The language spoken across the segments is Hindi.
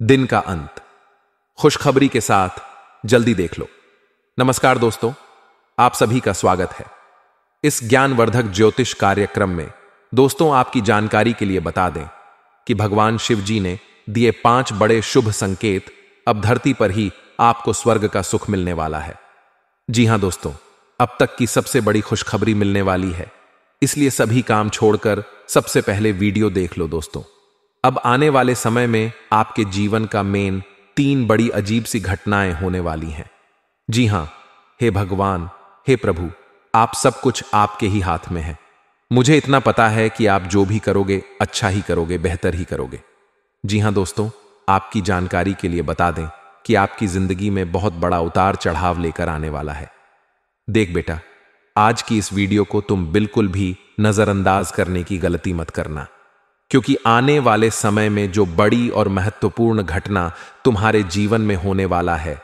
दिन का अंत, खुशखबरी के साथ जल्दी देख लो। नमस्कार दोस्तों, आप सभी का स्वागत है इस ज्ञानवर्धक ज्योतिष कार्यक्रम में। दोस्तों, आपकी जानकारी के लिए बता दें कि भगवान शिव जी ने दिए 5 बड़े शुभ संकेत अब धरती पर ही आपको स्वर्ग का सुख मिलने वाला है। जी हां दोस्तों, अब तक की सबसे बड़ी खुशखबरी मिलने वाली है, इसलिए सभी काम छोड़कर सबसे पहले वीडियो देख लो दोस्तों। अब आने वाले समय में आपके जीवन का मेन 3 बड़ी अजीब सी घटनाएं होने वाली हैं। जी हां, हे भगवान, हे प्रभु, आप सब कुछ आपके ही हाथ में है। मुझे इतना पता है कि आप जो भी करोगे अच्छा ही करोगे, बेहतर ही करोगे। जी हां दोस्तों, आपकी जानकारी के लिए बता दें कि आपकी जिंदगी में बहुत बड़ा उतार चढ़ाव लेकर आने वाला है। देख बेटा, आज की इस वीडियो को तुम बिल्कुल भी नजरअंदाज करने की गलती मत करना, क्योंकि आने वाले समय में जो बड़ी और महत्वपूर्ण घटना तुम्हारे जीवन में होने वाला है,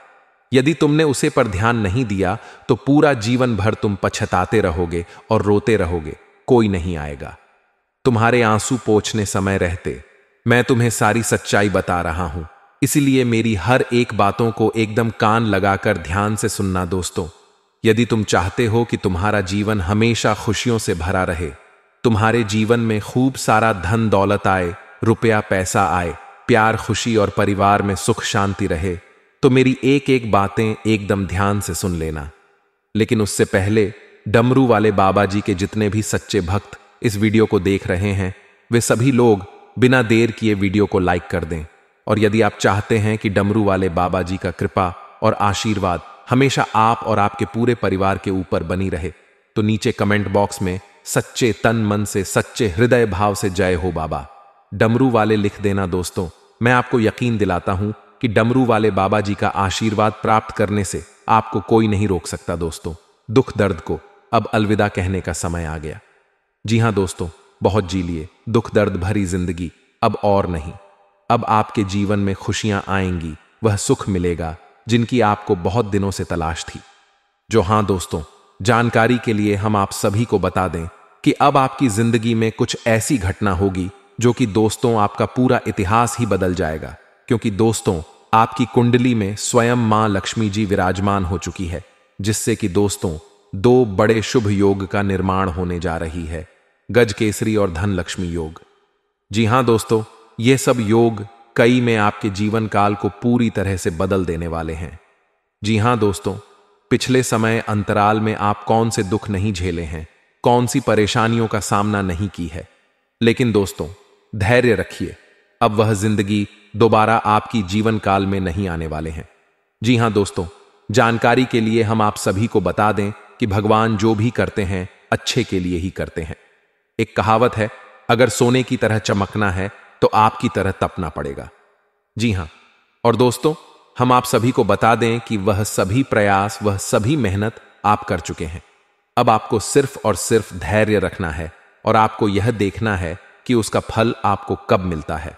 यदि तुमने उसे पर ध्यान नहीं दिया तो पूरा जीवन भर तुम पछताते रहोगे और रोते रहोगे, कोई नहीं आएगा। तुम्हारे आंसू पोंछने समय रहते मैं तुम्हें सारी सच्चाई बता रहा हूं, इसीलिए मेरी हर एक बातों को एकदम कान लगाकर ध्यान से सुनना दोस्तों। यदि तुम चाहते हो कि तुम्हारा जीवन हमेशा खुशियों से भरा रहे, तुम्हारे जीवन में खूब सारा धन दौलत आए, रुपया पैसा आए, प्यार खुशी और परिवार में सुख शांति रहे, तो मेरी एक एक बातें एकदम ध्यान से सुन लेना। लेकिन उससे पहले डमरू वाले बाबा जी के जितने भी सच्चे भक्त इस वीडियो को देख रहे हैं, वे सभी लोग बिना देर किए वीडियो को लाइक कर दें। और यदि आप चाहते हैं कि डमरू वाले बाबा जी का कृपा और आशीर्वाद हमेशा आप और आपके पूरे परिवार के ऊपर बनी रहे, तो नीचे कमेंट बॉक्स में सच्चे तन मन से, सच्चे हृदय भाव से जय हो बाबा डमरू वाले लिख देना दोस्तों। मैं आपको यकीन दिलाता हूं कि डमरू वाले बाबा जी का आशीर्वाद प्राप्त करने से आपको कोई नहीं रोक सकता दोस्तों। दुख दर्द को अब अलविदा कहने का समय आ गया। जी हां दोस्तों, बहुत जी लिए दुख दर्द भरी जिंदगी अब और नहीं। अब आपके जीवन में खुशियां आएंगी, वह सुख मिलेगा जिनकी आपको बहुत दिनों से तलाश थी। जो हां दोस्तों, जानकारी के लिए हम आप सभी को बता दें कि अब आपकी जिंदगी में कुछ ऐसी घटना होगी जो कि दोस्तों आपका पूरा इतिहास ही बदल जाएगा। क्योंकि दोस्तों, आपकी कुंडली में स्वयं मां लक्ष्मी जी विराजमान हो चुकी है, जिससे कि दोस्तों 2 बड़े शुभ योग का निर्माण होने जा रही है, गज केसरी और धन लक्ष्मी योग। जी हां दोस्तों, ये सब योग कई में आपके जीवन काल को पूरी तरह से बदल देने वाले हैं। जी हां दोस्तों, पिछले समय अंतराल में आप कौन से दुख नहीं झेले हैं, कौन सी परेशानियों का सामना नहीं की है, लेकिन दोस्तों धैर्य रखिए, अब वह जिंदगी दोबारा आपकी जीवन काल में नहीं आने वाले हैं। जी हां दोस्तों, जानकारी के लिए हम आप सभी को बता दें कि भगवान जो भी करते हैं अच्छे के लिए ही करते हैं। एक कहावत है, अगर सोने की तरह चमकना है तो आपकी तरह तपना पड़ेगा। जी हां, और दोस्तों हम आप सभी को बता दें कि वह सभी प्रयास, वह सभी मेहनत आप कर चुके हैं। अब आपको सिर्फ और सिर्फ धैर्य रखना है और आपको यह देखना है कि उसका फल आपको कब मिलता है।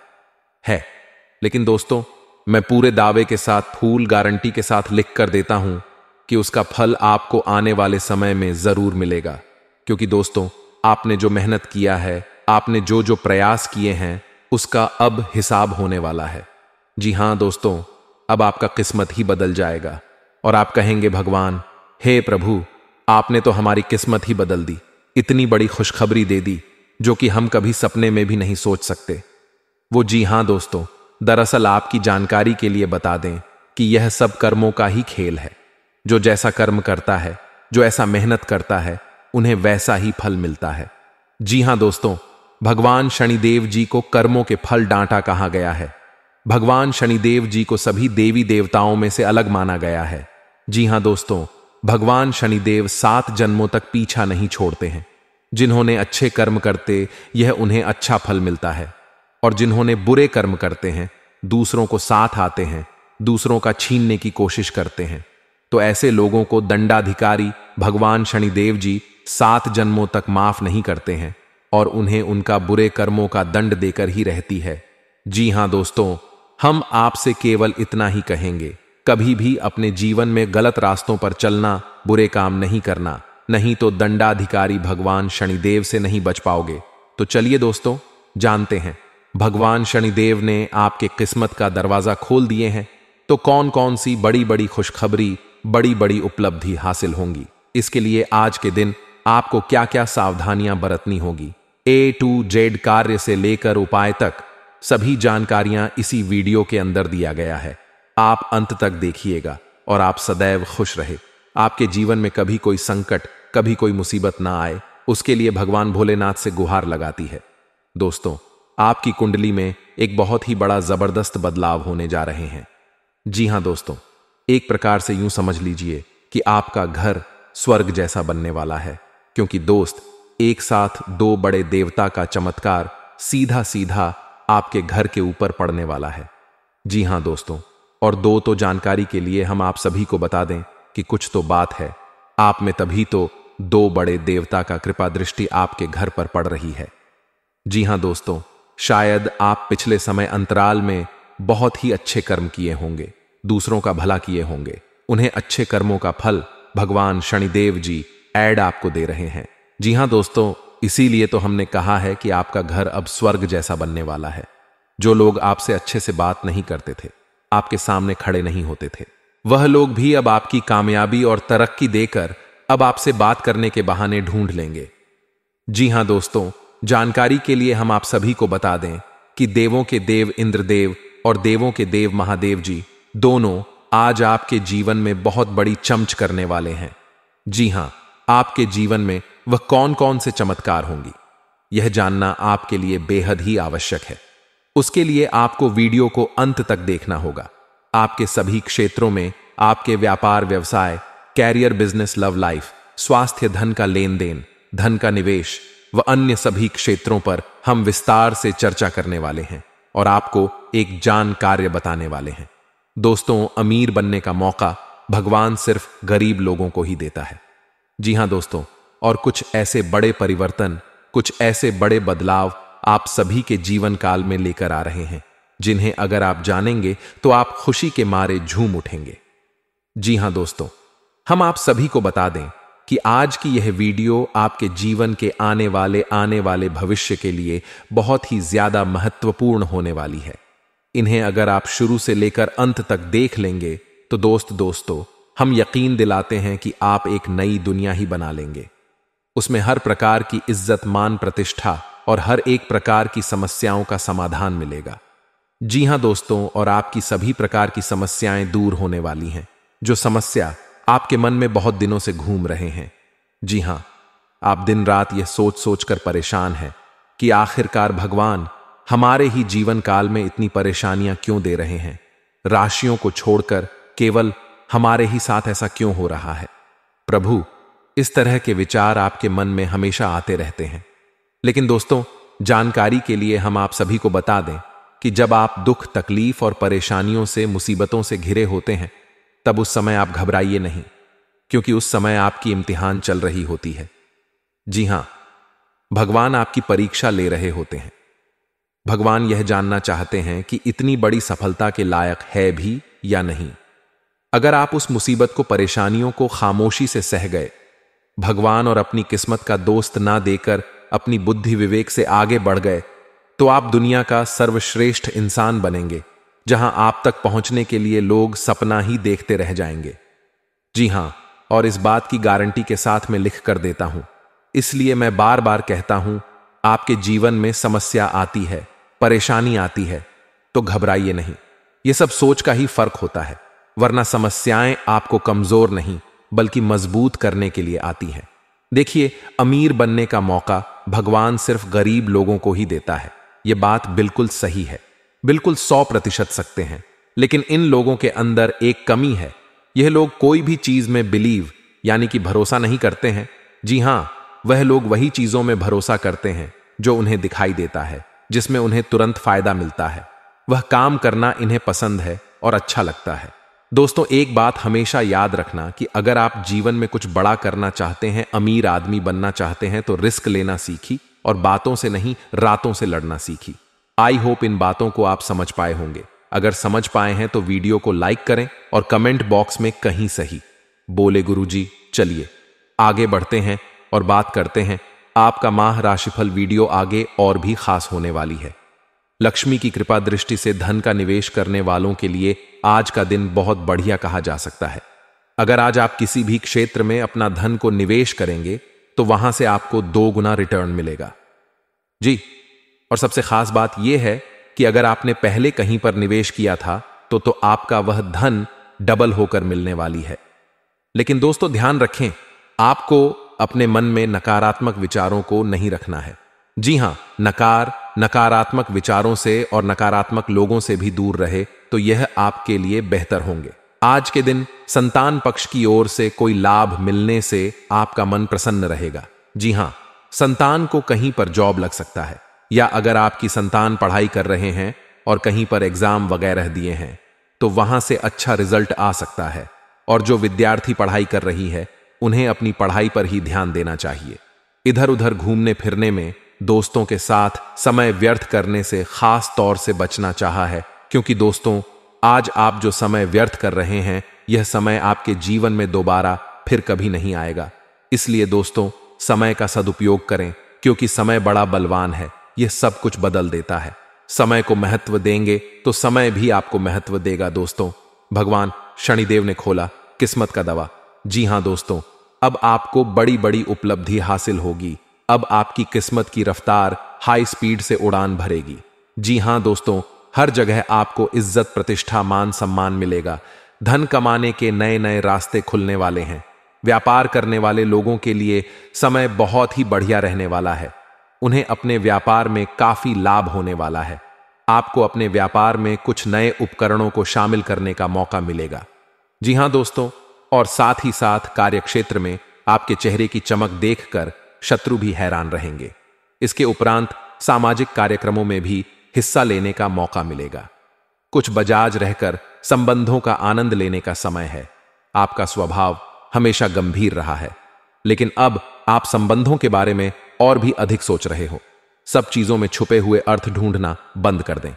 लेकिन दोस्तों, मैं पूरे दावे के साथ, फूल गारंटी के साथ लिख कर देता हूं कि उसका फल आपको आने वाले समय में जरूर मिलेगा। क्योंकि दोस्तों, आपने जो मेहनत किया है, आपने जो जो प्रयास किए हैं, उसका अब हिसाब होने वाला है। जी हां दोस्तों, अब आपका किस्मत ही बदल जाएगा और आप कहेंगे, भगवान, हे प्रभु, आपने तो हमारी किस्मत ही बदल दी, इतनी बड़ी खुशखबरी दे दी जो कि हम कभी सपने में भी नहीं सोच सकते। वो जी हां दोस्तों, दरअसल आपकी जानकारी के लिए बता दें कि यह सब कर्मों का ही खेल है। जो जैसा कर्म करता है, जो ऐसा मेहनत करता है, उन्हें वैसा ही फल मिलता है। जी हां दोस्तों, भगवान शनिदेव जी को कर्मों के फल डांटा कहा गया है। भगवान शनिदेव जी को सभी देवी देवताओं में से अलग माना गया है। जी हां दोस्तों, भगवान शनिदेव 7 जन्मों तक पीछा नहीं छोड़ते हैं। जिन्होंने अच्छे कर्म करते, यह उन्हें अच्छा फल मिलता है, और जिन्होंने बुरे कर्म करते हैं, दूसरों को साथ आते हैं, दूसरों का छीनने की कोशिश करते हैं, तो ऐसे लोगों को दंडाधिकारी भगवान शनिदेव जी 7 जन्मों तक माफ नहीं करते हैं और उन्हें उनका बुरे कर्मों का दंड देकर ही रहती है। जी हां दोस्तों, हम आपसे केवल इतना ही कहेंगे, कभी भी अपने जीवन में गलत रास्तों पर चलना, बुरे काम नहीं करना, नहीं तो दंडाधिकारी भगवान शनिदेव से नहीं बच पाओगे। तो चलिए दोस्तों, जानते हैं भगवान शनिदेव ने आपके किस्मत का दरवाजा खोल दिए हैं, तो कौन कौन सी बड़ी बड़ी खुशखबरी, बड़ी बड़ी उपलब्धि हासिल होंगी, इसके लिए आज के दिन आपको क्या क्या सावधानियां बरतनी होगी, A to Z कार्य से लेकर उपाय तक सभी जानकारियां इसी वीडियो के अंदर दिया गया है। आप अंत तक देखिएगा और आप सदैव खुश रहे। आपके जीवन में कभी कोई संकट, कभी कोई मुसीबत ना आए, उसके लिए भगवान भोलेनाथ से गुहार लगाती है। दोस्तों, आपकी कुंडली में एक बहुत ही बड़ा जबरदस्त बदलाव होने जा रहे हैं। जी हां दोस्तों, एक प्रकार से यूं समझ लीजिए कि आपका घर स्वर्ग जैसा बनने वाला है, क्योंकि दोस्त, एक साथ दो बड़े देवता का चमत्कार सीधा सीधा आपके घर के ऊपर पड़ने वाला है। जी हां दोस्तों, और दो तो जानकारी के लिए हम आप सभी को बता दें कि कुछ तो बात है आप में, तभी तो दो बड़े देवता का कृपा दृष्टि आपके घर पर पड़ रही है। जी हां दोस्तों, शायद आप पिछले समय अंतराल में बहुत ही अच्छे कर्म किए होंगे, दूसरों का भला किए होंगे। उन्हें अच्छे कर्मों का फल भगवान शनिदेव जी ऐड आपको दे रहे हैं। जी हां दोस्तों, इसीलिए तो हमने कहा है कि आपका घर अब स्वर्ग जैसा बनने वाला है। जो लोग आपसे अच्छे से बात नहीं करते थे, आपके सामने खड़े नहीं होते थे, वह लोग भी अब आपकी कामयाबी और तरक्की देकर अब आपसे बात करने के बहाने ढूंढ लेंगे। जी हां दोस्तों, जानकारी के लिए हम आप सभी को बता दें कि देवों के देव इंद्रदेव और देवों के देव महादेव जी दोनों आज आपके जीवन में बहुत बड़ी चमच करने वाले हैं। जी हां, आपके जीवन में वह कौन कौन से चमत्कार होंगी, यह जानना आपके लिए बेहद ही आवश्यक है। उसके लिए आपको वीडियो को अंत तक देखना होगा। आपके सभी क्षेत्रों में, आपके व्यापार व्यवसाय, कैरियर, बिजनेस, लव लाइफ, स्वास्थ्य, धन का लेन देन, धन का निवेश व अन्य सभी क्षेत्रों पर हम विस्तार से चर्चा करने वाले हैं और आपको एक जान कार्य बताने वाले हैं। दोस्तों, अमीर बनने का मौका भगवान सिर्फ गरीब लोगों को ही देता है। जी हां दोस्तों, और कुछ ऐसे बड़े परिवर्तन, कुछ ऐसे बड़े बदलाव आप सभी के जीवन काल में लेकर आ रहे हैं, जिन्हें अगर आप जानेंगे तो आप खुशी के मारे झूम उठेंगे। जी हां दोस्तों, हम आप सभी को बता दें कि आज की यह वीडियो आपके जीवन के आने वाले भविष्य के लिए बहुत ही ज्यादा महत्वपूर्ण होने वाली है। इन्हें अगर आप शुरू से लेकर अंत तक देख लेंगे तो दोस्तों, हम यकीन दिलाते हैं कि आप एक नई दुनिया ही बना लेंगे। उसमें हर प्रकार की इज्जत, मान, प्रतिष्ठा और हर एक प्रकार की समस्याओं का समाधान मिलेगा। जी हां दोस्तों, और आपकी सभी प्रकार की समस्याएं दूर होने वाली हैं, जो समस्या आपके मन में बहुत दिनों से घूम रहे हैं। जी हां, आप दिन रात यह सोच सोच कर परेशान हैं कि आखिरकार भगवान हमारे ही जीवन काल में इतनी परेशानियां क्यों दे रहे हैं, राशियों को छोड़कर केवल हमारे ही साथ ऐसा क्यों हो रहा है। प्रभु, इस तरह के विचार आपके मन में हमेशा आते रहते हैं। लेकिन दोस्तों, जानकारी के लिए हम आप सभी को बता दें कि जब आप दुख, तकलीफ और परेशानियों से, मुसीबतों से घिरे होते हैं, तब उस समय आप घबराइए नहीं, क्योंकि उस समय आपकी इम्तिहान चल रही होती है। जी हां, भगवान आपकी परीक्षा ले रहे होते हैं। भगवान यह जानना चाहते हैं कि इतनी बड़ी सफलता के लायक है भी या नहीं। अगर आप उस मुसीबत को, परेशानियों को खामोशी से सह गए, भगवान और अपनी किस्मत का दोस्त ना देकर अपनी बुद्धि विवेक से आगे बढ़ गए, तो आप दुनिया का सर्वश्रेष्ठ इंसान बनेंगे, जहां आप तक पहुंचने के लिए लोग सपना ही देखते रह जाएंगे। जी हां, और इस बात की गारंटी के साथ मैं लिख कर देता हूं। इसलिए मैं बार बार कहता हूं, आपके जीवन में समस्या आती है, परेशानी आती है, तो घबराइए नहीं। यह सब सोच का ही फर्क होता है, वरना समस्याएं आपको कमजोर नहीं बल्कि मजबूत करने के लिए आती हैं। देखिए, अमीर बनने का मौका भगवान सिर्फ गरीब लोगों को ही देता है। यह बात बिल्कुल सही है, बिल्कुल 100% सकते हैं। लेकिन इन लोगों के अंदर एक कमी है। यह लोग कोई भी चीज में बिलीव यानी कि भरोसा नहीं करते हैं। जी हां, वह लोग वही चीजों में भरोसा करते हैं जो उन्हें दिखाई देता है, जिसमें उन्हें तुरंत फायदा मिलता है। वह काम करना इन्हें पसंद है और अच्छा लगता है। दोस्तों, एक बात हमेशा याद रखना कि अगर आप जीवन में कुछ बड़ा करना चाहते हैं, अमीर आदमी बनना चाहते हैं, तो रिस्क लेना सीखी और बातों से नहीं, रातों से लड़ना सीखी। आई होप इन बातों को आप समझ पाए होंगे। अगर समझ पाए हैं तो वीडियो को लाइक करें और कमेंट बॉक्स में कहीं सही बोले गुरुजी। चलिए आगे बढ़ते हैं और बात करते हैं। आपका माह राशिफल वीडियो आगे और भी खास होने वाली है। लक्ष्मी की कृपा दृष्टि से धन का निवेश करने वालों के लिए आज का दिन बहुत बढ़िया कहा जा सकता है। अगर आज आप किसी भी क्षेत्र में अपना धन को निवेश करेंगे तो वहां से आपको 2 गुना रिटर्न मिलेगा जी। और सबसे खास बात यह है कि अगर आपने पहले कहीं पर निवेश किया था तो आपका वह धन डबल होकर मिलने वाली है। लेकिन दोस्तों ध्यान रखें, आपको अपने मन में नकारात्मक विचारों को नहीं रखना है। जी हां, नकारात्मक विचारों से और नकारात्मक लोगों से भी दूर रहे तो यह आपके लिए बेहतर होंगे। आज के दिन संतान पक्ष की ओर से कोई लाभ मिलने से आपका मन प्रसन्न रहेगा। जी हां, संतान को कहीं पर जॉब लग सकता है, या अगर आपकी संतान पढ़ाई कर रहे हैं और कहीं पर एग्जाम वगैरह दिए हैं तो वहां से अच्छा रिजल्ट आ सकता है। और जो विद्यार्थी पढ़ाई कर रही है उन्हें अपनी पढ़ाई पर ही ध्यान देना चाहिए। इधर उधर घूमने फिरने में, दोस्तों के साथ समय व्यर्थ करने से खास तौर से बचना चाहा है, क्योंकि दोस्तों आज आप जो समय व्यर्थ कर रहे हैं यह समय आपके जीवन में दोबारा फिर कभी नहीं आएगा। इसलिए दोस्तों समय का सदुपयोग करें, क्योंकि समय बड़ा बलवान है, यह सब कुछ बदल देता है। समय को महत्व देंगे तो समय भी आपको महत्व देगा। दोस्तों भगवान शनिदेव ने खोला किस्मत का दवा। जी हां दोस्तों, अब आपको बड़ी बड़ी उपलब्धि हासिल होगी। अब आपकी किस्मत की रफ्तार हाई स्पीड से उड़ान भरेगी। जी हां दोस्तों, हर जगह आपको इज्जत, प्रतिष्ठा, मान सम्मान मिलेगा। धन कमाने के नए नए रास्ते खुलने वाले हैं। व्यापार करने वाले लोगों के लिए समय बहुत ही बढ़िया रहने वाला है। उन्हें अपने व्यापार में काफी लाभ होने वाला है। आपको अपने व्यापार में कुछ नए उपकरणों को शामिल करने का मौका मिलेगा। जी हां दोस्तों, और साथ ही साथ कार्यक्षेत्र में आपके चेहरे की चमक देखकर शत्रु भी हैरान रहेंगे। इसके उपरांत सामाजिक कार्यक्रमों में भी हिस्सा लेने का मौका मिलेगा। कुछ बजाज रहकर संबंधों का आनंद लेने का समय है। आपका स्वभाव हमेशा गंभीर रहा है, लेकिन अब आप संबंधों के बारे में और भी अधिक सोच रहे हो। सब चीजों में छुपे हुए अर्थ ढूंढना बंद कर दें।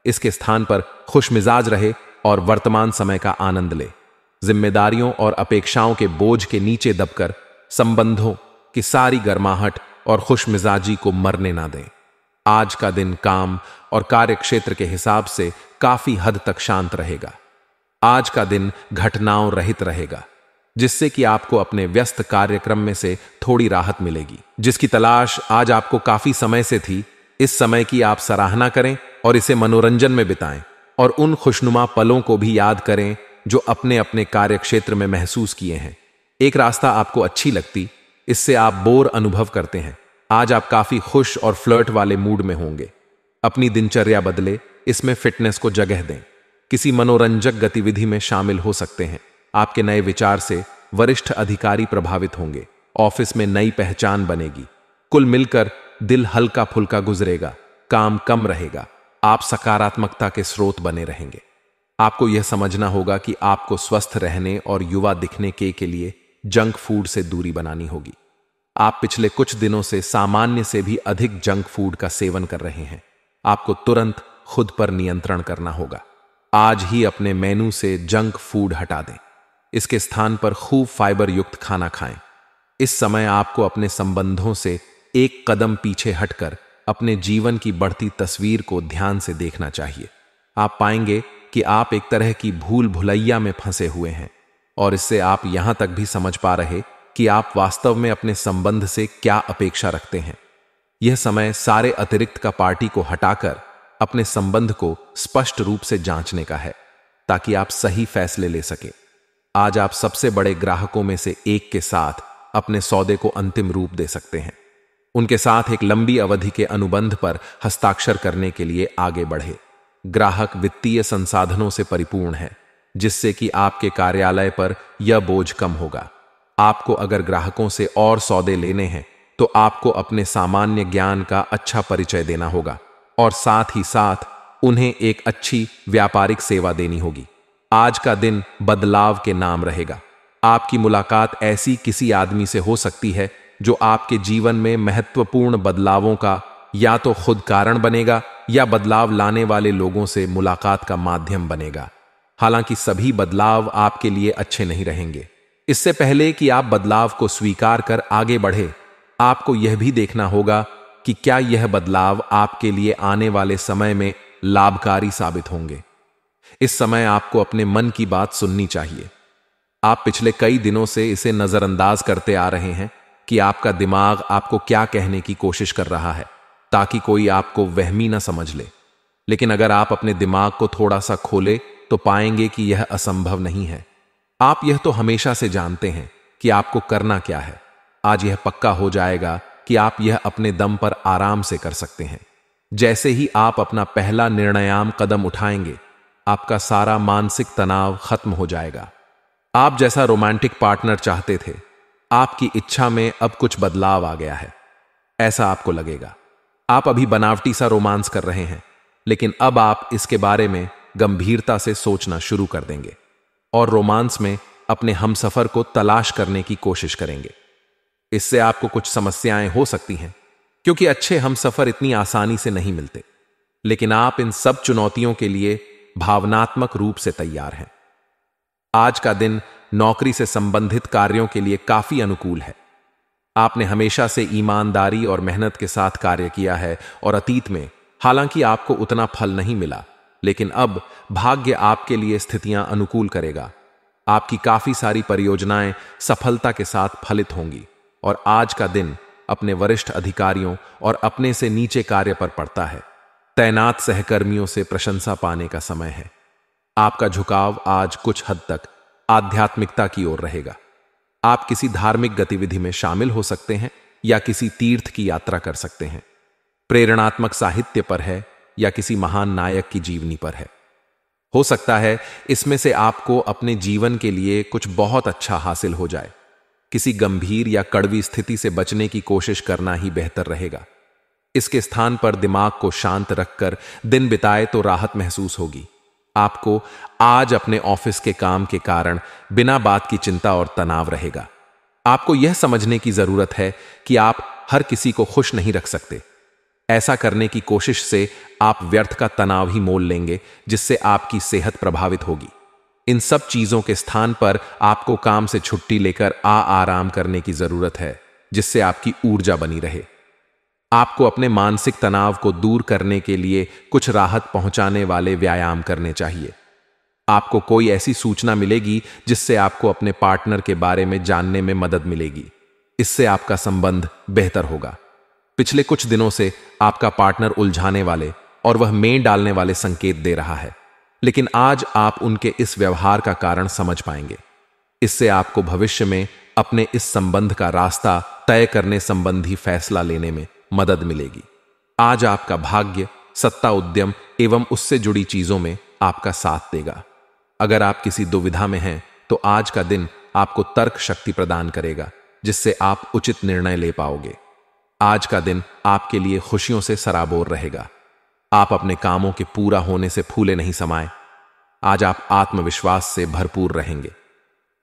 इसके स्थान पर खुशमिजाज रहे और वर्तमान समय का आनंद ले। जिम्मेदारियों और अपेक्षाओं के बोझ के नीचे दबकर संबंधों की सारी गर्माहट और खुशमिजाजी को मरने ना दें। आज का दिन काम और कार्यक्षेत्र के हिसाब से काफी हद तक शांत रहेगा। आज का दिन घटनाओं रहित रहेगा, जिससे कि आपको अपने व्यस्त कार्यक्रम में से थोड़ी राहत मिलेगी, जिसकी तलाश आज आपको काफी समय से थी। इस समय की आप सराहना करें और इसे मनोरंजन में बिताएं, और उन खुशनुमा पलों को भी याद करें जो अपने अपने कार्यक्षेत्र में महसूस किए हैं। एक रास्ता आपको अच्छी लगती, इससे आप बोर अनुभव करते हैं। आज आप काफी खुश और फ्लर्ट वाले मूड में होंगे। अपनी दिनचर्या बदले, इसमें फिटनेस को जगह दें। किसी मनोरंजक गतिविधि में शामिल हो सकते हैं। आपके नए विचार से वरिष्ठ अधिकारी प्रभावित होंगे। ऑफिस में नई पहचान बनेगी। कुल मिलकर दिल हल्का फुल्का गुजरेगा, काम कम रहेगा। आप सकारात्मकता के स्रोत बने रहेंगे। आपको यह समझना होगा कि आपको स्वस्थ रहने और युवा दिखने के लिए जंक फूड से दूरी बनानी होगी। आप पिछले कुछ दिनों से सामान्य से भी अधिक जंक फूड का सेवन कर रहे हैं। आपको तुरंत खुद पर नियंत्रण करना होगा। आज ही अपने मेनू से जंक फूड हटा दें। इसके स्थान पर खूब फाइबर युक्त खाना खाएं। इस समय आपको अपने संबंधों से एक कदम पीछे हटकर अपने जीवन की बढ़ती तस्वीर को ध्यान से देखना चाहिए। आप पाएंगे कि आप एक तरह की भूल भुलैया में फंसे हुए हैं, और इससे आप यहां तक भी समझ पा रहे कि आप वास्तव में अपने संबंध से क्या अपेक्षा रखते हैं। यह समय सारे अतिरिक्त का पार्टी को हटाकर अपने संबंध को स्पष्ट रूप से जांचने का है, ताकि आप सही फैसले ले सके। आज आप सबसे बड़े ग्राहकों में से एक के साथ अपने सौदे को अंतिम रूप दे सकते हैं। उनके साथ एक लंबी अवधि के अनुबंध पर हस्ताक्षर करने के लिए आगे बढ़े। ग्राहक वित्तीय संसाधनों से परिपूर्ण है, जिससे कि आपके कार्यालय पर यह बोझ कम होगा। आपको अगर ग्राहकों से और सौदे लेने हैं तो आपको अपने सामान्य ज्ञान का अच्छा परिचय देना होगा, और साथ ही साथ उन्हें एक अच्छी व्यापारिक सेवा देनी होगी। आज का दिन बदलाव के नाम रहेगा। आपकी मुलाकात ऐसी किसी आदमी से हो सकती है जो आपके जीवन में महत्वपूर्ण बदलावों का या तो खुद कारण बनेगा या बदलाव लाने वाले लोगों से मुलाकात का माध्यम बनेगा। हालांकि सभी बदलाव आपके लिए अच्छे नहीं रहेंगे। इससे पहले कि आप बदलाव को स्वीकार कर आगे बढ़े, आपको यह भी देखना होगा कि क्या यह बदलाव आपके लिए आने वाले समय में लाभकारी साबित होंगे। इस समय आपको अपने मन की बात सुननी चाहिए। आप पिछले कई दिनों से इसे नजरअंदाज करते आ रहे हैं कि आपका दिमाग आपको क्या कहने की कोशिश कर रहा है, ताकि कोई आपको वहमी ना समझ ले। लेकिन अगर आप अपने दिमाग को थोड़ा सा खोले तो पाएंगे कि यह असंभव नहीं है। आप यह तो हमेशा से जानते हैं कि आपको करना क्या है। आज यह पक्का हो जाएगा कि आप यह अपने दम पर आराम से कर सकते हैं। जैसे ही आप अपना पहला निर्णयात्मक कदम उठाएंगे, आपका सारा मानसिक तनाव खत्म हो जाएगा। आप जैसा रोमांटिक पार्टनर चाहते थे, आपकी इच्छा में अब कुछ बदलाव आ गया है। ऐसा आपको लगेगा। आप अभी बनावटी सा रोमांस कर रहे हैं, लेकिन अब आप इसके बारे में गंभीरता से सोचना शुरू कर देंगे और रोमांस में अपने हमसफर को तलाश करने की कोशिश करेंगे। इससे आपको कुछ समस्याएं हो सकती हैं, क्योंकि अच्छे हमसफर इतनी आसानी से नहीं मिलते। लेकिन आप इन सब चुनौतियों के लिए भावनात्मक रूप से तैयार हैं। आज का दिन नौकरी से संबंधित कार्यों के लिए काफी अनुकूल है। आपने हमेशा से ईमानदारी और मेहनत के साथ कार्य किया है और अतीत में हालांकि आपको उतना फल नहीं मिला, लेकिन अब भाग्य आपके लिए स्थितियां अनुकूल करेगा। आपकी काफी सारी परियोजनाएं सफलता के साथ फलित होंगी और आज का दिन अपने वरिष्ठ अधिकारियों और अपने से नीचे कार्य पर पड़ता है। तैनात सहकर्मियों से प्रशंसा पाने का समय है। आपका झुकाव आज कुछ हद तक आध्यात्मिकता की ओर रहेगा। आप किसी धार्मिक गतिविधि में शामिल हो सकते हैं या किसी तीर्थ की यात्रा कर सकते हैं। प्रेरणात्मक साहित्य पर है या किसी महान नायक की जीवनी पर है। हो सकता है इसमें से आपको अपने जीवन के लिए कुछ बहुत अच्छा हासिल हो जाए। किसी गंभीर या कड़वी स्थिति से बचने की कोशिश करना ही बेहतर रहेगा। इसके स्थान पर दिमाग को शांत रखकर दिन बिताए तो राहत महसूस होगी। आपको आज अपने ऑफिस के काम के कारण बिना बात की चिंता और तनाव रहेगा। आपको यह समझने की जरूरत है कि आप हर किसी को खुश नहीं रख सकते। ऐसा करने की कोशिश से आप व्यर्थ का तनाव ही मोल लेंगे, जिससे आपकी सेहत प्रभावित होगी। इन सब चीजों के स्थान पर आपको काम से छुट्टी लेकर आराम करने की जरूरत है, जिससे आपकी ऊर्जा बनी रहे। आपको अपने मानसिक तनाव को दूर करने के लिए कुछ राहत पहुंचाने वाले व्यायाम करने चाहिए। आपको कोई ऐसी सूचना मिलेगी जिससे आपको अपने पार्टनर के बारे में जानने में मदद मिलेगी। इससे आपका संबंध बेहतर होगा। पिछले कुछ दिनों से आपका पार्टनर उलझाने वाले और वह में डालने वाले संकेत दे रहा है, लेकिन आज आप उनके इस व्यवहार का कारण समझ पाएंगे। इससे आपको भविष्य में अपने इस संबंध का रास्ता तय करने संबंधी फैसला लेने में मदद मिलेगी। आज आपका भाग्य सत्ता, उद्यम एवं उससे जुड़ी चीजों में आपका साथ देगा। अगर आप किसी दुविधा में हैं, तो आज का दिन आपको तर्क शक्ति प्रदान करेगा, जिससे आप उचित निर्णय ले पाओगे। आज का दिन आपके लिए खुशियों से सराबोर रहेगा। आप अपने कामों के पूरा होने से फूले नहीं समाये। आज आप आत्मविश्वास से भरपूर रहेंगे।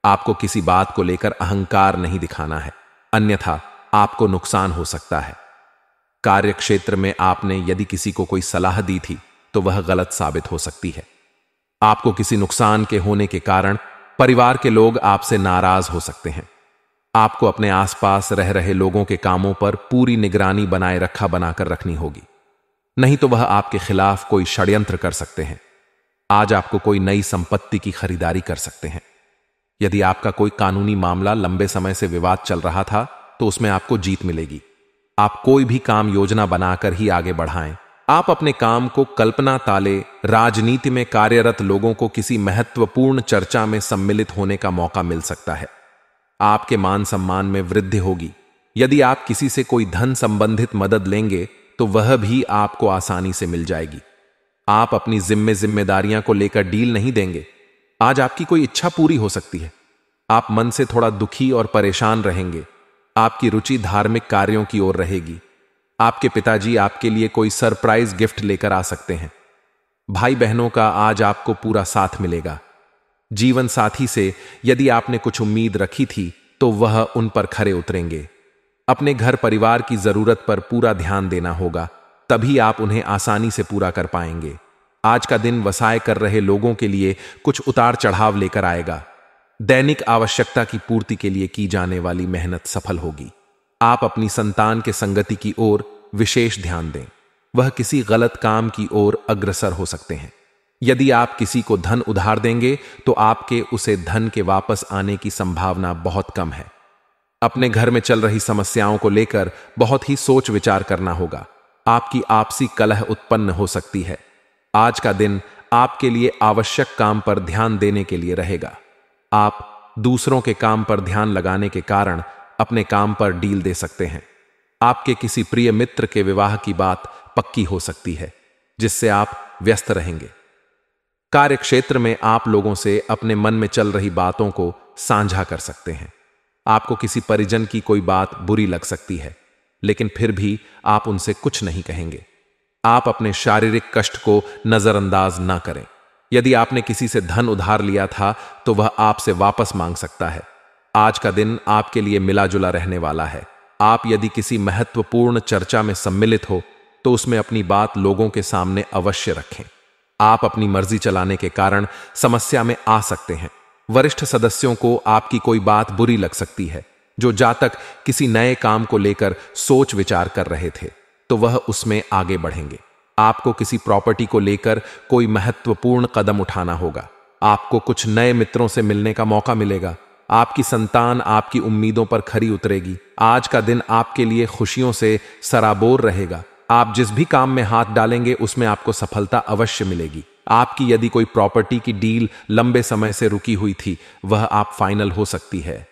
आपको किसी बात को लेकर अहंकार नहीं दिखाना है, अन्यथा आपको नुकसान हो सकता है। कार्य क्षेत्र में आपने यदि किसी को कोई सलाह दी थी, तो वह गलत साबित हो सकती है। आपको किसी नुकसान के होने के कारण परिवार के लोग आपसे नाराज हो सकते हैं। आपको अपने आसपास रह रहे लोगों के कामों पर पूरी निगरानी बनाकर रखनी होगी, नहीं तो वह आपके खिलाफ कोई षड्यंत्र कर सकते हैं। आज आपको कोई नई संपत्ति की खरीदारी कर सकते हैं। यदि आपका कोई कानूनी मामला लंबे समय से विवाद चल रहा था, तो उसमें आपको जीत मिलेगी। आप कोई भी काम योजना बनाकर ही आगे बढ़ाएं। आप अपने काम को कल्पना ताले राजनीति में कार्यरत लोगों को किसी महत्वपूर्ण चर्चा में सम्मिलित होने का मौका मिल सकता है। आपके मान सम्मान में वृद्धि होगी। यदि आप किसी से कोई धन संबंधित मदद लेंगे, तो वह भी आपको आसानी से मिल जाएगी। आप अपनी जिम्मेदारियां को लेकर डील नहीं देंगे। आज आपकी कोई इच्छा पूरी हो सकती है। आप मन से थोड़ा दुखी और परेशान रहेंगे। आपकी रुचि धार्मिक कार्यों की ओर रहेगी। आपके पिताजी आपके लिए कोई सरप्राइज गिफ्ट लेकर आ सकते हैं। भाई बहनों का आज आपको पूरा साथ मिलेगा। जीवन साथी से यदि आपने कुछ उम्मीद रखी थी, तो वह उन पर खरे उतरेंगे। अपने घर परिवार की जरूरत पर पूरा ध्यान देना होगा, तभी आप उन्हें आसानी से पूरा कर पाएंगे। आज का दिन व्यवसाय कर रहे लोगों के लिए कुछ उतार चढ़ाव लेकर आएगा। दैनिक आवश्यकता की पूर्ति के लिए की जाने वाली मेहनत सफल होगी। आप अपनी संतान के संगति की ओर विशेष ध्यान दें। वह किसी गलत काम की ओर अग्रसर हो सकते हैं। यदि आप किसी को धन उधार देंगे तो आपके उसे धन के वापस आने की संभावना बहुत कम है। अपने घर में चल रही समस्याओं को लेकर बहुत ही सोच विचार करना होगा। आपकी आपसी कलह उत्पन्न हो सकती है। आज का दिन आपके लिए आवश्यक काम पर ध्यान देने के लिए रहेगा। आप दूसरों के काम पर ध्यान लगाने के कारण अपने काम पर डील दे सकते हैं। आपके किसी प्रिय मित्र के विवाह की बात पक्की हो सकती है, जिससे आप व्यस्त रहेंगे। कार्य क्षेत्र में आप लोगों से अपने मन में चल रही बातों को साझा कर सकते हैं। आपको किसी परिजन की कोई बात बुरी लग सकती है, लेकिन फिर भी आप उनसे कुछ नहीं कहेंगे। आप अपने शारीरिक कष्ट को नजरअंदाज ना करें। यदि आपने किसी से धन उधार लिया था तो वह आपसे वापस मांग सकता है। आज का दिन आपके लिए मिला जुला रहने वाला है। आप यदि किसी महत्वपूर्ण चर्चा में सम्मिलित हो तो उसमें अपनी बात लोगों के सामने अवश्य रखें। आप अपनी मर्जी चलाने के कारण समस्या में आ सकते हैं। वरिष्ठ सदस्यों को आपकी कोई बात बुरी लग सकती है। जो जातक किसी नए काम को लेकर सोच विचार कर रहे थे तो वह उसमें आगे बढ़ेंगे। आपको किसी प्रॉपर्टी को लेकर कोई महत्वपूर्ण कदम उठाना होगा। आपको कुछ नए मित्रों से मिलने का मौका मिलेगा। आपकी संतान आपकी उम्मीदों पर खरी उतरेगी। आज का दिन आपके लिए खुशियों से सराबोर रहेगा। आप जिस भी काम में हाथ डालेंगे उसमें आपको सफलता अवश्य मिलेगी। आपकी यदि कोई प्रॉपर्टी की डील लंबे समय से रुकी हुई थी, वह आप फाइनल हो सकती है।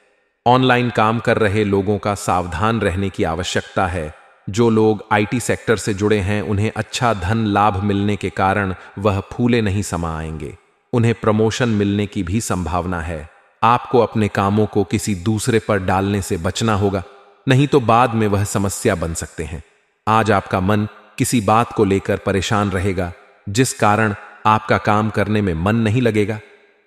ऑनलाइन काम कर रहे लोगों का सावधान रहने की आवश्यकता है। जो लोग आईटी सेक्टर से जुड़े हैं उन्हें अच्छा धन लाभ मिलने के कारण वह फूले नहीं समा आएंगे। उन्हें प्रमोशन मिलने की भी संभावना है। आपको अपने कामों को किसी दूसरे पर डालने से बचना होगा, नहीं तो बाद में वह समस्या बन सकते हैं। आज आपका मन किसी बात को लेकर परेशान रहेगा, जिस कारण आपका काम करने में मन नहीं लगेगा।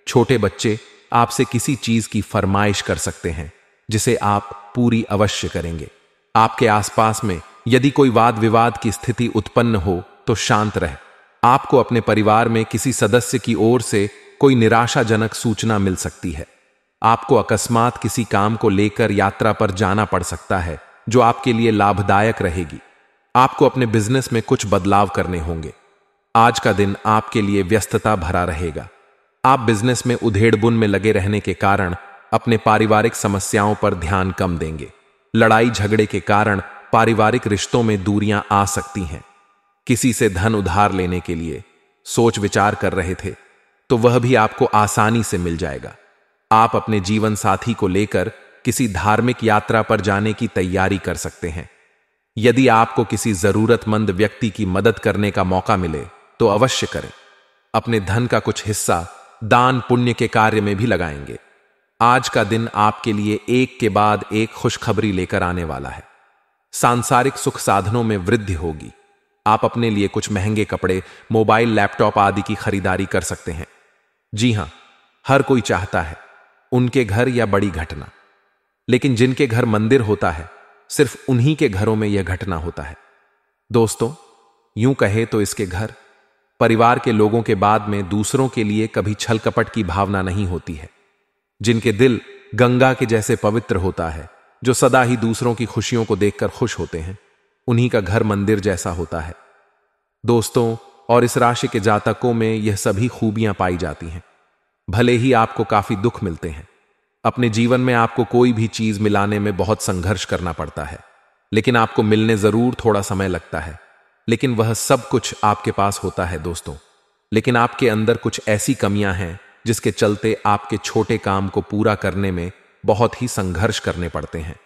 छोटे बच्चे आपसे किसी चीज की फरमाइश कर सकते हैं, जिसे आप पूरी अवश्य करेंगे। आपके आसपास में यदि कोई वाद विवाद की स्थिति उत्पन्न हो तो शांत रहे। आपको अपने परिवार में किसी सदस्य की ओर से कोई निराशाजनक सूचना मिल सकती है। आपको अकस्मात किसी काम को लेकर यात्रा पर जाना पड़ सकता है, जो आपके लिए लाभदायक रहेगी। आपको अपने बिजनेस में कुछ बदलाव करने होंगे। आज का दिन आपके लिए व्यस्तता भरा रहेगा। आप बिजनेस में उधेड़बुन में लगे रहने के कारण अपने पारिवारिक समस्याओं पर ध्यान कम देंगे। लड़ाई झगड़े के कारण पारिवारिक रिश्तों में दूरियां आ सकती हैं। किसी से धन उधार लेने के लिए सोच विचार कर रहे थे तो वह भी आपको आसानी से मिल जाएगा। आप अपने जीवन साथी को लेकर किसी धार्मिक यात्रा पर जाने की तैयारी कर सकते हैं। यदि आपको किसी जरूरतमंद व्यक्ति की मदद करने का मौका मिले तो अवश्य करें। अपने धन का कुछ हिस्सा दान पुण्य के कार्य में भी लगाएंगे। आज का दिन आपके लिए एक के बाद एक खुशखबरी लेकर आने वाला है। सांसारिक सुख साधनों में वृद्धि होगी। आप अपने लिए कुछ महंगे कपड़े, मोबाइल, लैपटॉप आदि की खरीदारी कर सकते हैं। जी हां, हर कोई चाहता है उनके घर या बड़ी घटना, लेकिन जिनके घर मंदिर होता है सिर्फ उन्हीं के घरों में यह घटना होता है। दोस्तों, यूं कहे तो इसके घर परिवार के लोगों के बाद में दूसरों के लिए कभी छल कपट की भावना नहीं होती है। जिनके दिल गंगा के जैसे पवित्र होता है, जो सदा ही दूसरों की खुशियों को देखकर खुश होते हैं, उन्हीं का घर मंदिर जैसा होता है। दोस्तों, और इस राशि के जातकों में यह सभी खूबियां पाई जाती हैं। भले ही आपको काफी दुख मिलते हैं, अपने जीवन में आपको कोई भी चीज मिलाने में बहुत संघर्ष करना पड़ता है, लेकिन आपको मिलने जरूर थोड़ा समय लगता है, लेकिन वह सब कुछ आपके पास होता है दोस्तों। लेकिन आपके अंदर कुछ ऐसी कमियां हैं जिसके चलते आपके छोटे काम को पूरा करने में बहुत ही संघर्ष करने पड़ते हैं।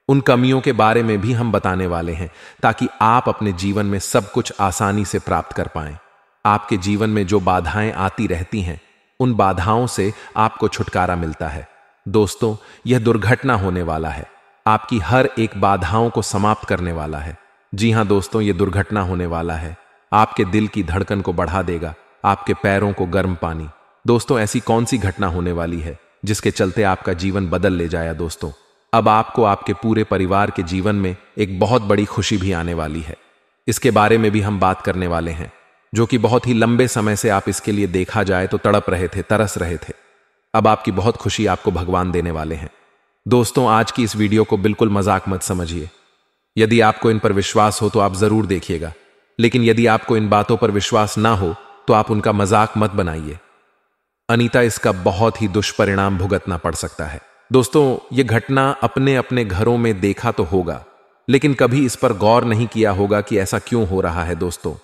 उन कमियों के बारे में भी हम बताने वाले हैं, ताकि आप अपने जीवन में सब कुछ आसानी से प्राप्त कर पाएं। आपके जीवन में जो बाधाएं आती रहती हैं, उन बाधाओं से आपको छुटकारा मिलता है। दोस्तों, यह दुर्घटना होने वाला है, आपकी हर एक बाधाओं को समाप्त करने वाला है। जी हां दोस्तों, यह दुर्घटना होने वाला है। आपके दिल की धड़कन को बढ़ा देगा, आपके पैरों को गर्म पानी। दोस्तों, ऐसी कौन सी घटना होने वाली है जिसके चलते आपका जीवन बदल ले जाए? दोस्तों, अब आपको आपके पूरे परिवार के जीवन में एक बहुत बड़ी खुशी भी आने वाली है। इसके बारे में भी हम बात करने वाले हैं, जो कि बहुत ही लंबे समय से आप इसके लिए देखा जाए तो तड़प रहे थे, तरस रहे थे। अब आपकी बहुत खुशी आपको भगवान देने वाले हैं। दोस्तों, आज की इस वीडियो को बिल्कुल मजाक मत समझिए। यदि आपको इन पर विश्वास हो तो आप जरूर देखिएगा, लेकिन यदि आपको इन बातों पर विश्वास ना हो तो आप उनका मजाक मत बनाइए, अनीता इसका बहुत ही दुष्परिणाम भुगतना पड़ सकता है। दोस्तों, यह घटना अपने अपने घरों में देखा तो होगा, लेकिन कभी इस पर गौर नहीं किया होगा कि ऐसा क्यों हो रहा है। दोस्तों,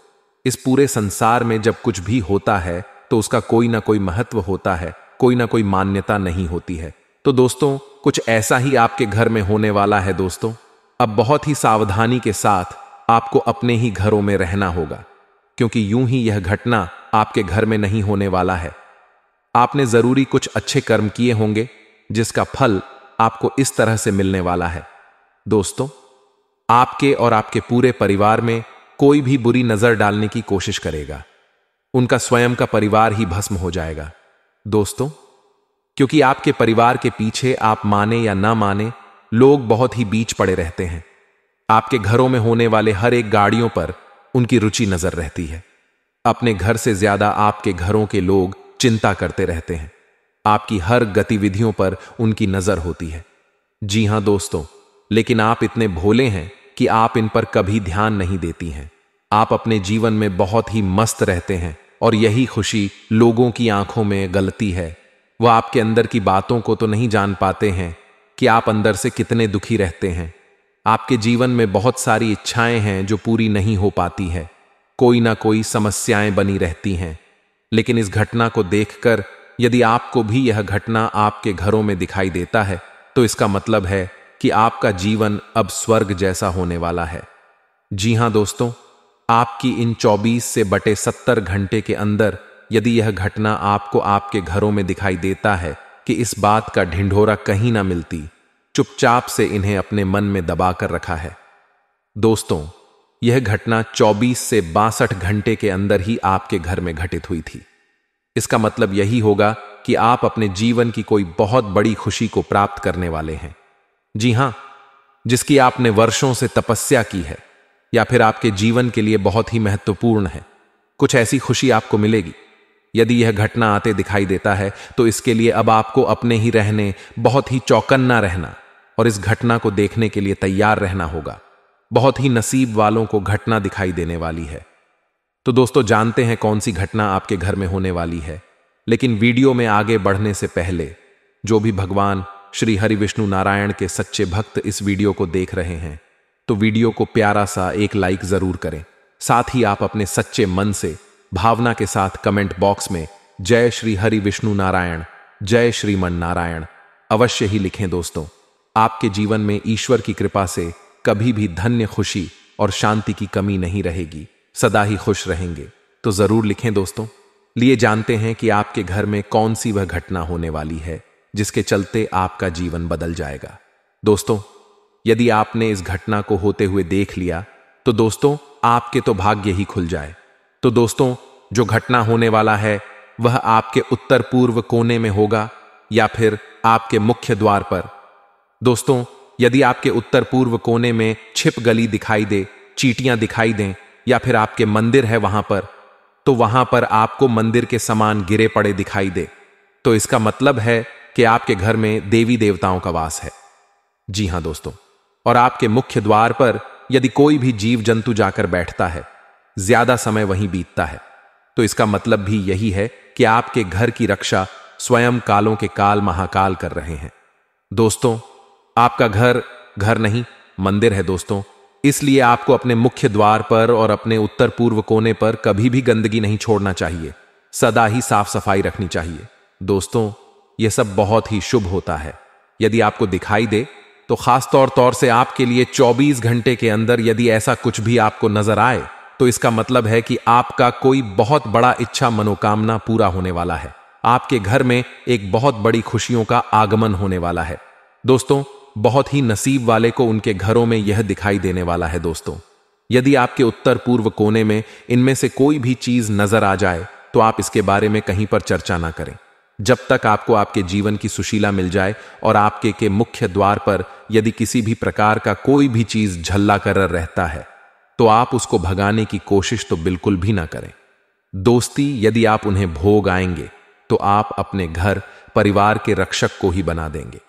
इस पूरे संसार में जब कुछ भी होता है तो उसका कोई ना कोई महत्व होता है, कोई ना कोई मान्यता नहीं होती है। तो दोस्तों, कुछ ऐसा ही आपके घर में होने वाला है। दोस्तों, अब बहुत ही सावधानी के साथ आपको अपने ही घरों में रहना होगा, क्योंकि यूं ही यह घटना आपके घर में नहीं होने वाला है। आपने जरूरी कुछ अच्छे कर्म किए होंगे जिसका फल आपको इस तरह से मिलने वाला है। दोस्तों, आपके और आपके पूरे परिवार में कोई भी बुरी नजर डालने की कोशिश करेगा, उनका स्वयं का परिवार ही भस्म हो जाएगा। दोस्तों, क्योंकि आपके परिवार के पीछे आप माने या ना माने, लोग बहुत ही बीच पड़े रहते हैं। आपके घरों में होने वाले हर एक गाड़ियों पर उनकी रुचि नजर रहती है। अपने घर से ज्यादा आपके घरों के लोग चिंता करते रहते हैं। आपकी हर गतिविधियों पर उनकी नजर होती है। जी हां दोस्तों, लेकिन आप इतने भोले हैं कि आप इन पर कभी ध्यान नहीं देती हैं। आप अपने जीवन में बहुत ही मस्त रहते हैं और यही खुशी लोगों की आंखों में गलती है। वह आपके अंदर की बातों को तो नहीं जान पाते हैं कि आप अंदर से कितने दुखी रहते हैं। आपके जीवन में बहुत सारी इच्छाएं हैं जो पूरी नहीं हो पाती है, कोई ना कोई समस्याएं बनी रहती हैं। लेकिन इस घटना को देखकर यदि आपको भी यह घटना आपके घरों में दिखाई देता है तो इसका मतलब है कि आपका जीवन अब स्वर्ग जैसा होने वाला है। जी हां दोस्तों, आपकी इन 24 से बटे 70 घंटे के अंदर यदि यह घटना आपको आपके घरों में दिखाई देता है कि इस बात का ढिंढोरा कहीं ना मिलती, चुपचाप से इन्हें अपने मन में दबा कर रखा है। दोस्तों, यह घटना 24 से 62 घंटे के अंदर ही आपके घर में घटित हुई थी। इसका मतलब यही होगा कि आप अपने जीवन की कोई बहुत बड़ी खुशी को प्राप्त करने वाले हैं। जी हां, जिसकी आपने वर्षों से तपस्या की है या फिर आपके जीवन के लिए बहुत ही महत्वपूर्ण है। कुछ ऐसी खुशी आपको मिलेगी। यदि यह घटना आते दिखाई देता है तो इसके लिए अब आपको अपने ही रहने, बहुत ही चौकन्ना रहना और इस घटना को देखने के लिए तैयार रहना होगा। बहुत ही नसीब वालों को घटना दिखाई देने वाली है। तो दोस्तों, जानते हैं कौन सी घटना आपके घर में होने वाली है। लेकिन वीडियो में आगे बढ़ने से पहले जो भी भगवान श्री हरि विष्णु नारायण के सच्चे भक्त इस वीडियो को देख रहे हैं तो वीडियो को प्यारा सा एक लाइक जरूर करें। साथ ही आप अपने सच्चे मन से भावना के साथ कमेंट बॉक्स में जय श्री हरि विष्णु नारायण, जय श्रीमन नारायण अवश्य ही लिखें। दोस्तों, आपके जीवन में ईश्वर की कृपा से कभी भी धन्य, खुशी और शांति की कमी नहीं रहेगी, सदा ही खुश रहेंगे। तो जरूर लिखें दोस्तों। लिए जानते हैं कि आपके घर में कौन सी वह घटना होने वाली है जिसके चलते आपका जीवन बदल जाएगा। दोस्तों, यदि आपने इस घटना को होते हुए देख लिया तो दोस्तों आपके तो भाग्य ही खुल जाए। तो दोस्तों, जो घटना होने वाला है वह आपके उत्तर पूर्व कोने में होगा या फिर आपके मुख्य द्वार पर। दोस्तों, यदि आपके उत्तर पूर्व कोने में छिप गली दिखाई दे, चींटियां दिखाई दें या फिर आपके मंदिर है वहां पर, तो वहां पर आपको मंदिर के समान गिरे पड़े दिखाई दे, तो इसका मतलब है कि आपके घर में देवी देवताओं का वास है। जी हां दोस्तों, और आपके मुख्य द्वार पर यदि कोई भी जीव जंतु जाकर बैठता है, ज्यादा समय वहीं बीतता है, तो इसका मतलब भी यही है कि आपके घर की रक्षा स्वयं कालों के काल महाकाल कर रहे हैं। दोस्तों, आपका घर घर नहीं मंदिर है दोस्तों, इसलिए आपको अपने मुख्य द्वार पर और अपने उत्तर पूर्व कोने पर कभी भी गंदगी नहीं छोड़ना चाहिए, सदा ही साफ सफाई रखनी चाहिए। दोस्तों, यह सब बहुत ही शुभ होता है। यदि आपको दिखाई दे तो खास तौर से आपके लिए 24 घंटे के अंदर यदि ऐसा कुछ भी आपको नजर आए तो इसका मतलब है कि आपका कोई बहुत बड़ा इच्छा मनोकामना पूरा होने वाला है। आपके घर में एक बहुत बड़ी खुशियों का आगमन होने वाला है। दोस्तों, बहुत ही नसीब वाले को उनके घरों में यह दिखाई देने वाला है। दोस्तों, यदि आपके उत्तर पूर्व कोने में इनमें से कोई भी चीज नजर आ जाए तो आप इसके बारे में कहीं पर चर्चा ना करें जब तक आपको आपके जीवन की सुशीला मिल जाए। और आपके के मुख्य द्वार पर यदि किसी भी प्रकार का कोई भी चीज झल्ला कर रहता है तो आप उसको भगाने की कोशिश तो बिल्कुल भी ना करें। दोस्ती यदि आप उन्हें भोग आएंगे तो आप अपने घर परिवार के रक्षक को ही बना देंगे।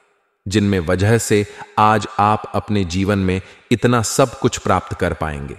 जिनमें वजह से आज आप अपने जीवन में इतना सब कुछ प्राप्त कर पाएंगे,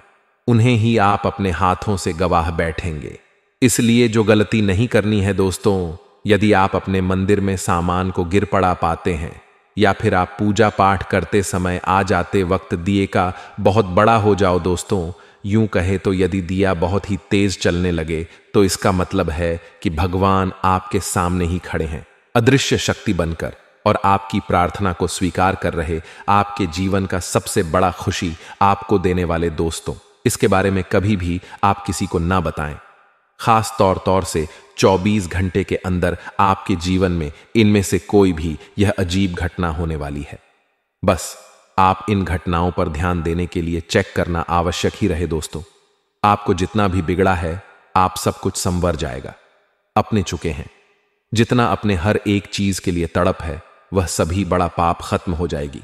उन्हें ही आप अपने हाथों से गवाह बैठेंगे। इसलिए जो गलती नहीं करनी है दोस्तों, यदि आप अपने मंदिर में सामान को गिर पड़ा पाते हैं या फिर आप पूजा पाठ करते समय आ जाते वक्त दिए का बहुत बड़ा हो जाओ दोस्तों, यूं कहे तो यदि दिया बहुत ही तेज चलने लगे तो इसका मतलब है कि भगवान आपके सामने ही खड़े हैं, अदृश्य शक्ति बनकर, और आपकी प्रार्थना को स्वीकार कर रहे, आपके जीवन का सबसे बड़ा खुशी आपको देने वाले दोस्तों। इसके बारे में कभी भी आप किसी को ना बताएं, खास तौर से 24 घंटे के अंदर आपके जीवन में इनमें से कोई भी यह अजीब घटना होने वाली है। बस आप इन घटनाओं पर ध्यान देने के लिए चेक करना आवश्यक ही रहे दोस्तों। आपको जितना भी बिगड़ा है, आप सब कुछ संवर जाएगा। अपने चुके हैं, जितना अपने हर एक चीज के लिए तड़प है, वह सभी बड़ा पाप खत्म हो जाएगी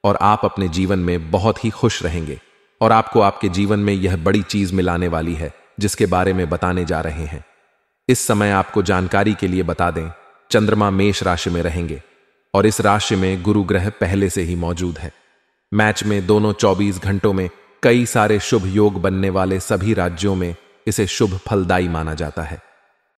और आप अपने जीवन में बहुत ही खुश रहेंगे। और आपको आपके जीवन में यह बड़ी चीज मिलाने वाली है जिसके बारे में बताने जा रहे हैं। इस समय आपको जानकारी के लिए बता दें, चंद्रमा मेष राशि में रहेंगे और इस राशि में गुरु ग्रह पहले से ही मौजूद है। मैच में दोनों 24 घंटों में कई सारे शुभ योग बनने वाले सभी राज्यों में इसे शुभ फलदायी माना जाता है।